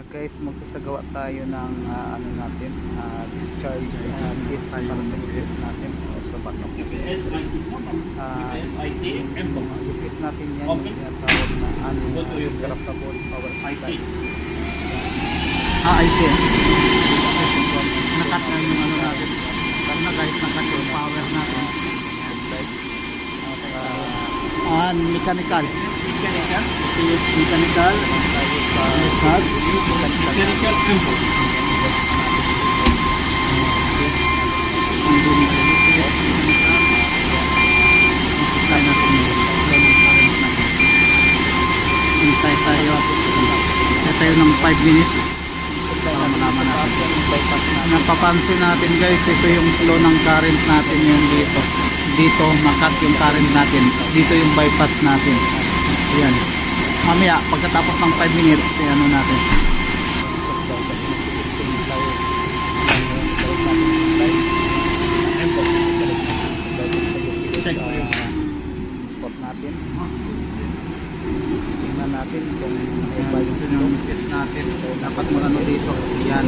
Guys, magsasagawa tayo ng ano natin, discharge test para sa UPS natin o sa backup. UPS ranking naman. UPS IT MBOC. UPS natin yan yung tinatawag na uninterruptible power IT. supply. IT. Nakat na yung ano natin. Karena guys, nakat yung power natin. Mechanical. Mechanical. Mechanical. Mechanical MBOC. Ang dumi ko. Supply natin yung current natin. Hintay tayo ng 5 minutes para malaman natin. Napapansin natin guys, ito yung flow ng current natin yung dito makat yung current natin, dito yung bypass natin. Ayan, mamaya pagkatapos ng 5 minutes ano natin. Port natin. Tingnan natin kung may Ayan, ito yung test natin, dapat magano dito. Ayan.